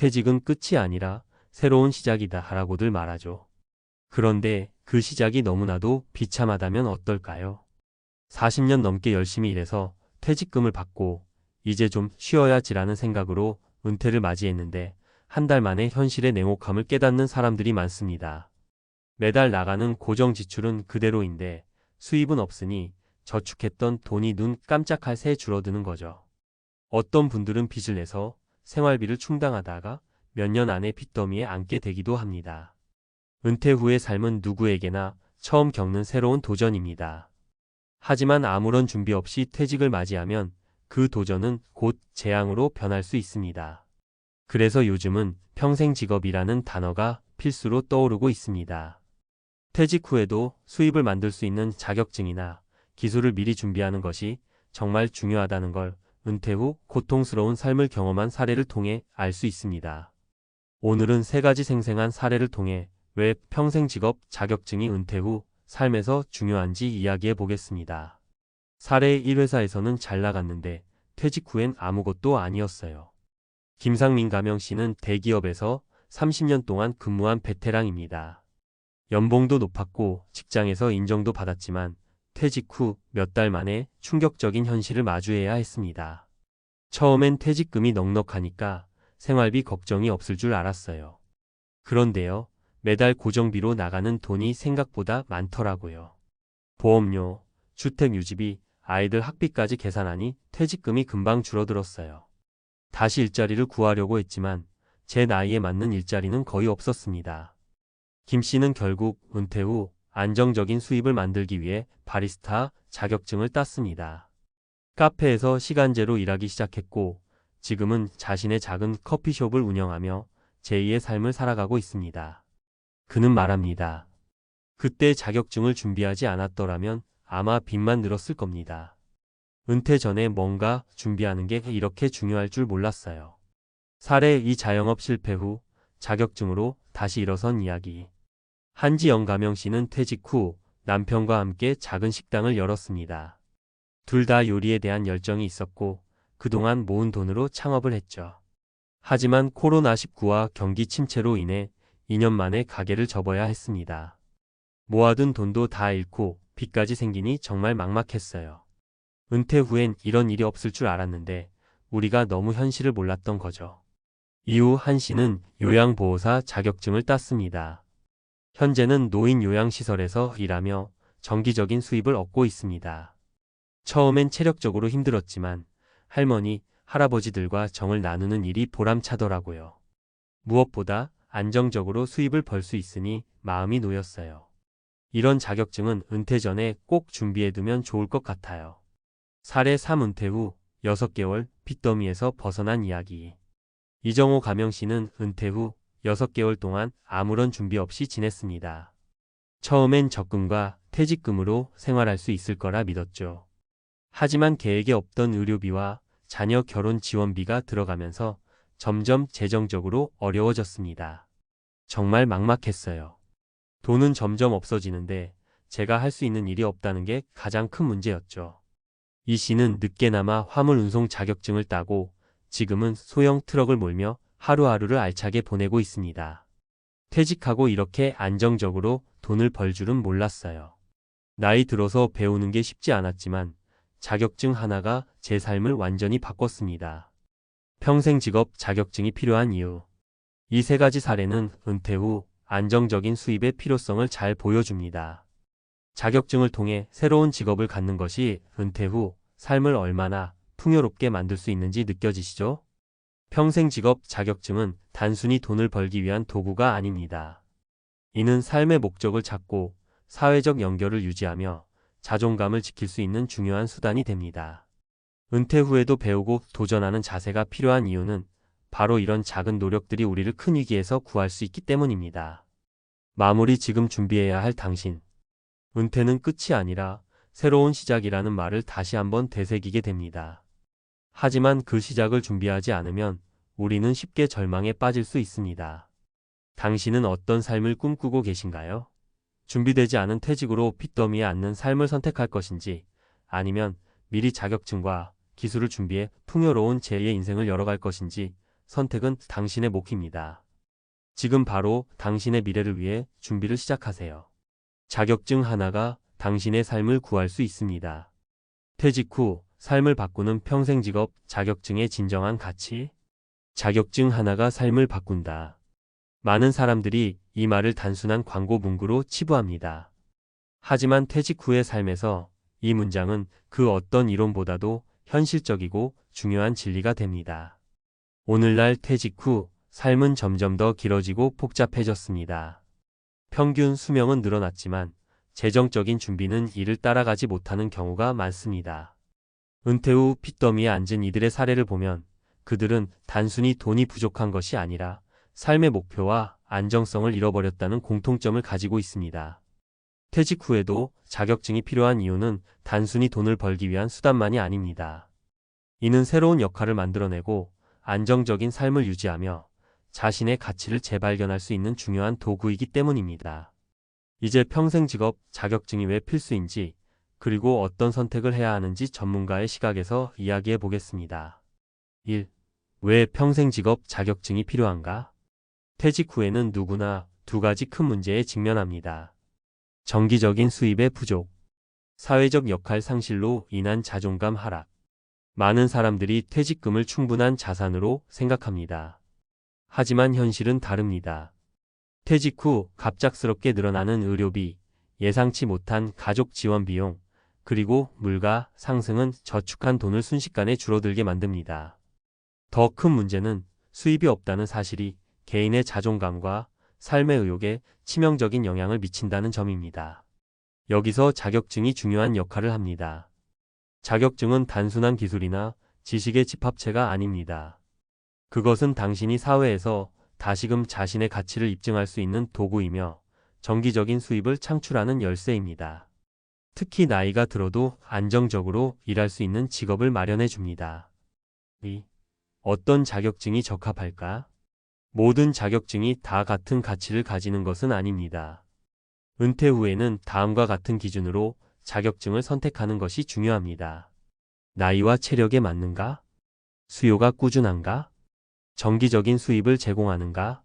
퇴직은 끝이 아니라 새로운 시작이다 라고들 말하죠. 그런데 그 시작이 너무나도 비참하다면 어떨까요? 40년 넘게 열심히 일해서 퇴직금을 받고 이제 좀 쉬어야지라는 생각으로 은퇴를 맞이했는데 한 달 만에 현실의 냉혹함을 깨닫는 사람들이 많습니다. 매달 나가는 고정 지출은 그대로인데 수입은 없으니 저축했던 돈이 눈 깜짝할 새에 줄어드는 거죠. 어떤 분들은 빚을 내서 생활비를 충당하다가 몇 년 안에 빚더미에 앉게 되기도 합니다. 은퇴 후의 삶은 누구에게나 처음 겪는 새로운 도전입니다. 하지만 아무런 준비 없이 퇴직을 맞이하면 그 도전은 곧 재앙으로 변할 수 있습니다. 그래서 요즘은 평생 직업이라는 단어가 필수로 떠오르고 있습니다. 퇴직 후에도 수입을 만들 수 있는 자격증이나 기술을 미리 준비하는 것이 정말 중요하다는 걸 은퇴 후 고통스러운 삶을 경험한 사례를 통해 알 수 있습니다. 오늘은 세 가지 생생한 사례를 통해 왜 평생 직업 자격증이 은퇴 후 삶에서 중요한지 이야기해 보겠습니다. 사례 1회사에서는 잘 나갔는데 퇴직 후엔 아무것도 아니었어요. 김상민 가명씨는 대기업에서 30년 동안 근무한 베테랑입니다. 연봉도 높았고 직장에서 인정도 받았지만 퇴직 후 몇 달 만에 충격적인 현실을 마주해야 했습니다. 처음엔 퇴직금이 넉넉하니까 생활비 걱정이 없을 줄 알았어요. 그런데요, 매달 고정비로 나가는 돈이 생각보다 많더라고요. 보험료, 주택 유지비, 아이들 학비까지 계산하니 퇴직금이 금방 줄어들었어요. 다시 일자리를 구하려고 했지만 제 나이에 맞는 일자리는 거의 없었습니다. 김 씨는 결국 은퇴 후 안정적인 수입을 만들기 위해 바리스타 자격증을 땄습니다. 카페에서 시간제로 일하기 시작했고 지금은 자신의 작은 커피숍을 운영하며 제2의 삶을 살아가고 있습니다. 그는 말합니다. 그때 자격증을 준비하지 않았더라면 아마 빚만 늘었을 겁니다. 은퇴 전에 뭔가 준비하는 게 이렇게 중요할 줄 몰랐어요. 사례 2 자영업 실패 후 자격증으로 다시 일어선 이야기. 한지영 가명 씨는 퇴직 후 남편과 함께 작은 식당을 열었습니다. 둘 다 요리에 대한 열정이 있었고 그동안 모은 돈으로 창업을 했죠. 하지만 코로나19와 경기 침체로 인해 2년 만에 가게를 접어야 했습니다. 모아둔 돈도 다 잃고 빚까지 생기니 정말 막막했어요. 은퇴 후엔 이런 일이 없을 줄 알았는데 우리가 너무 현실을 몰랐던 거죠. 이후 한 씨는 요양보호사 자격증을 땄습니다. 현재는 노인 요양시설에서 일하며 정기적인 수입을 얻고 있습니다. 처음엔 체력적으로 힘들었지만 할머니, 할아버지들과 정을 나누는 일이 보람차더라고요. 무엇보다 안정적으로 수입을 벌 수 있으니 마음이 놓였어요. 이런 자격증은 은퇴 전에 꼭 준비해두면 좋을 것 같아요. 사례 3 은퇴 후 6개월 빚더미에서 벗어난 이야기. 이정호 가명 씨는 은퇴 후 6개월 동안 아무런 준비 없이 지냈습니다. 처음엔 적금과 퇴직금으로 생활할 수 있을 거라 믿었죠. 하지만 계획에 없던 의료비와 자녀 결혼 지원비가 들어가면서 점점 재정적으로 어려워졌습니다. 정말 막막했어요. 돈은 점점 없어지는데 제가 할 수 있는 일이 없다는 게 가장 큰 문제였죠. 이 씨는 늦게나마 화물 운송 자격증을 따고 지금은 소형 트럭을 몰며 하루하루를 알차게 보내고 있습니다. 퇴직하고 이렇게 안정적으로 돈을 벌 줄은 몰랐어요. 나이 들어서 배우는 게 쉽지 않았지만 자격증 하나가 제 삶을 완전히 바꿨습니다. 평생 직업 자격증이 필요한 이유. 이 세 가지 사례는 은퇴 후 안정적인 수입의 필요성을 잘 보여줍니다. 자격증을 통해 새로운 직업을 갖는 것이 은퇴 후 삶을 얼마나 풍요롭게 만들 수 있는지 느껴지시죠? 평생 직업 자격증은 단순히 돈을 벌기 위한 도구가 아닙니다. 이는 삶의 목적을 찾고 사회적 연결을 유지하며 자존감을 지킬 수 있는 중요한 수단이 됩니다. 은퇴 후에도 배우고 도전하는 자세가 필요한 이유는 바로 이런 작은 노력들이 우리를 큰 위기에서 구할 수 있기 때문입니다. 마무리. 지금 준비해야 할 당신. 은퇴는 끝이 아니라 새로운 시작이라는 말을 다시 한번 되새기게 됩니다. 하지만 그 시작을 준비하지 않으면 우리는 쉽게 절망에 빠질 수 있습니다. 당신은 어떤 삶을 꿈꾸고 계신가요? 준비되지 않은 퇴직으로 빚더미에 앉는 삶을 선택할 것인지 아니면 미리 자격증과 기술을 준비해 풍요로운 제2의 인생을 열어갈 것인지 선택은 당신의 몫입니다. 지금 바로 당신의 미래를 위해 준비를 시작하세요. 자격증 하나가 당신의 삶을 구할 수 있습니다. 퇴직 후 삶을 바꾸는 평생 직업 자격증의 진정한 가치? 자격증 하나가 삶을 바꾼다. 많은 사람들이 이 말을 단순한 광고 문구로 치부합니다. 하지만 퇴직 후의 삶에서 이 문장은 그 어떤 이론보다도 현실적이고 중요한 진리가 됩니다. 오늘날 퇴직 후 삶은 점점 더 길어지고 복잡해졌습니다. 평균 수명은 늘어났지만 재정적인 준비는 이를 따라가지 못하는 경우가 많습니다. 은퇴 후 핏더미에 앉은 이들의 사례를 보면 그들은 단순히 돈이 부족한 것이 아니라 삶의 목표와 안정성을 잃어버렸다는 공통점을 가지고 있습니다. 퇴직 후에도 자격증이 필요한 이유는 단순히 돈을 벌기 위한 수단만이 아닙니다. 이는 새로운 역할을 만들어내고 안정적인 삶을 유지하며 자신의 가치를 재발견할 수 있는 중요한 도구이기 때문입니다. 이제 평생 직업 자격증이 왜 필수인지, 그리고 어떤 선택을 해야 하는지 전문가의 시각에서 이야기해 보겠습니다. 1. 왜 평생 직업 자격증이 필요한가? 퇴직 후에는 누구나 두 가지 큰 문제에 직면합니다. 정기적인 수입의 부족, 사회적 역할 상실로 인한 자존감 하락. 많은 사람들이 퇴직금을 충분한 자산으로 생각합니다. 하지만 현실은 다릅니다. 퇴직 후 갑작스럽게 늘어나는 의료비, 예상치 못한 가족 지원 비용, 그리고 물가 상승은 저축한 돈을 순식간에 줄어들게 만듭니다. 더 큰 문제는 수입이 없다는 사실이 개인의 자존감과 삶의 의욕에 치명적인 영향을 미친다는 점입니다. 여기서 자격증이 중요한 역할을 합니다. 자격증은 단순한 기술이나 지식의 집합체가 아닙니다. 그것은 당신이 사회에서 다시금 자신의 가치를 입증할 수 있는 도구이며 정기적인 수입을 창출하는 열쇠입니다. 특히 나이가 들어도 안정적으로 일할 수 있는 직업을 마련해 줍니다. 2. 어떤 자격증이 적합할까? 모든 자격증이 다 같은 가치를 가지는 것은 아닙니다. 은퇴 후에는 다음과 같은 기준으로 자격증을 선택하는 것이 중요합니다. 나이와 체력에 맞는가? 수요가 꾸준한가? 정기적인 수입을 제공하는가?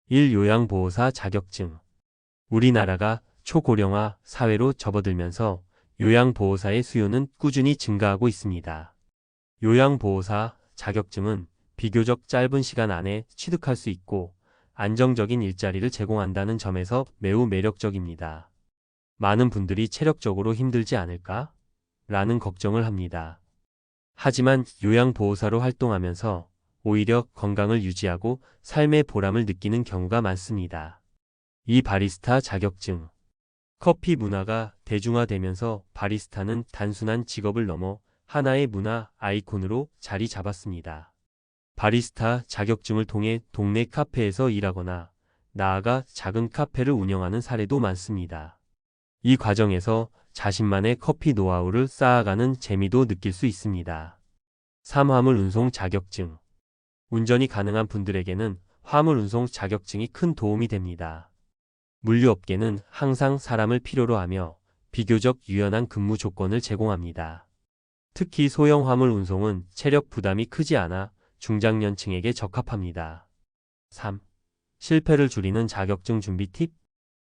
1. 요양보호사 자격증. 우리나라가 초고령화 사회로 접어들면서 요양보호사의 수요는 꾸준히 증가하고 있습니다. 요양보호사 자격증은 비교적 짧은 시간 안에 취득할 수 있고 안정적인 일자리를 제공한다는 점에서 매우 매력적입니다. 많은 분들이 체력적으로 힘들지 않을까? 라는 걱정을 합니다. 하지만 요양보호사로 활동하면서 오히려 건강을 유지하고 삶의 보람을 느끼는 경우가 많습니다. 이 바리스타 자격증. 커피 문화가 대중화되면서 바리스타는 단순한 직업을 넘어 하나의 문화 아이콘으로 자리 잡았습니다. 바리스타 자격증을 통해 동네 카페에서 일하거나 나아가 작은 카페를 운영하는 사례도 많습니다. 이 과정에서 자신만의 커피 노하우를 쌓아가는 재미도 느낄 수 있습니다. 3. 화물 운송 자격증. 운전이 가능한 분들에게는 화물 운송 자격증이 큰 도움이 됩니다. 물류업계는 항상 사람을 필요로 하며 비교적 유연한 근무 조건을 제공합니다. 특히 소형 화물 운송은 체력 부담이 크지 않아 중장년층에게 적합합니다. 3. 실패를 줄이는 자격증 준비 팁.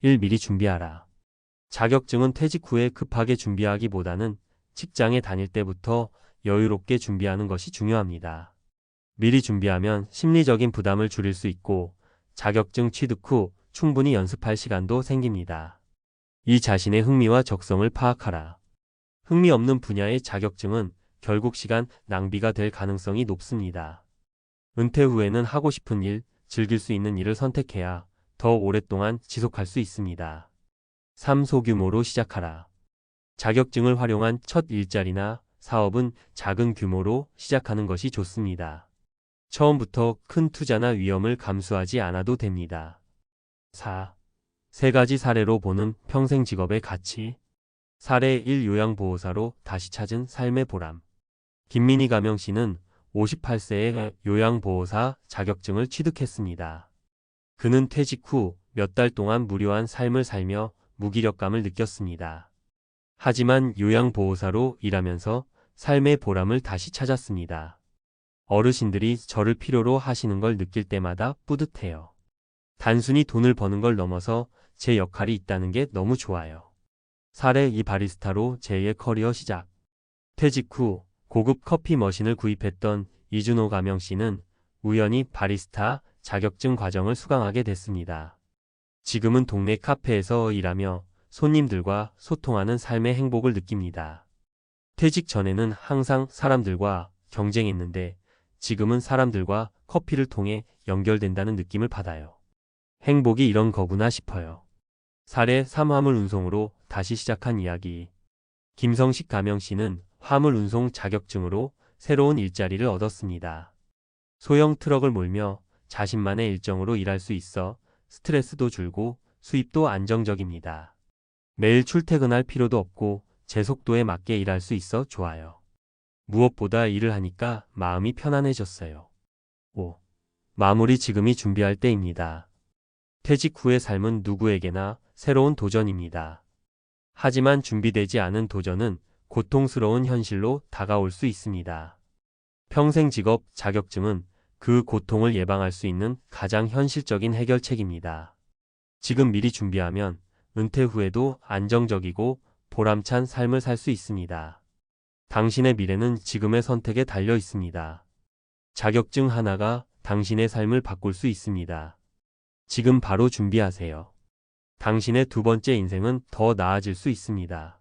1. 미리 준비하라. 자격증은 퇴직 후에 급하게 준비하기보다는 직장에 다닐 때부터 여유롭게 준비하는 것이 중요합니다. 미리 준비하면 심리적인 부담을 줄일 수 있고 자격증 취득 후 충분히 연습할 시간도 생깁니다. 이 자신의 흥미와 적성을 파악하라. 흥미 없는 분야의 자격증은 결국 시간 낭비가 될 가능성이 높습니다. 은퇴 후에는 하고 싶은 일, 즐길 수 있는 일을 선택해야 더 오랫동안 지속할 수 있습니다. 3. 소규모로 시작하라. 자격증을 활용한 첫 일자리나 사업은 작은 규모로 시작하는 것이 좋습니다. 처음부터 큰 투자나 위험을 감수하지 않아도 됩니다. 4. 세 가지 사례로 보는 평생 직업의 가치. 사례 1. 요양보호사로 다시 찾은 삶의 보람. 김민희 가명 씨는 58세에 요양보호사 자격증을 취득했습니다. 그는 퇴직 후 몇 달 동안 무료한 삶을 살며 무기력감을 느꼈습니다. 하지만 요양보호사로 일하면서 삶의 보람을 다시 찾았습니다. 어르신들이 저를 필요로 하시는 걸 느낄 때마다 뿌듯해요. 단순히 돈을 버는 걸 넘어서 제 역할이 있다는 게 너무 좋아요. 사례 2 바리스타로 제2의 커리어 시작. 퇴직 후 고급 커피 머신을 구입했던 이준호 가명 씨는 우연히 바리스타 자격증 과정을 수강하게 됐습니다. 지금은 동네 카페에서 일하며 손님들과 소통하는 삶의 행복을 느낍니다. 퇴직 전에는 항상 사람들과 경쟁했는데 지금은 사람들과 커피를 통해 연결된다는 느낌을 받아요. 행복이 이런 거구나 싶어요. 사례 3 화물 운송으로 다시 시작한 이야기. 김성식 가명 씨는 화물 운송 자격증으로 새로운 일자리를 얻었습니다. 소형 트럭을 몰며 자신만의 일정으로 일할 수 있어 스트레스도 줄고 수입도 안정적입니다. 매일 출퇴근할 필요도 없고 제 속도에 맞게 일할 수 있어 좋아요. 무엇보다 일을 하니까 마음이 편안해졌어요. 5. 마무리 지금이 준비할 때입니다. 퇴직 후의 삶은 누구에게나 새로운 도전입니다. 하지만 준비되지 않은 도전은 고통스러운 현실로 다가올 수 있습니다. 평생 직업 자격증은 그 고통을 예방할 수 있는 가장 현실적인 해결책입니다. 지금 미리 준비하면 은퇴 후에도 안정적이고 보람찬 삶을 살 수 있습니다. 당신의 미래는 지금의 선택에 달려 있습니다. 자격증 하나가 당신의 삶을 바꿀 수 있습니다. 지금 바로 준비하세요. 당신의 두 번째 인생은 더 나아질 수 있습니다.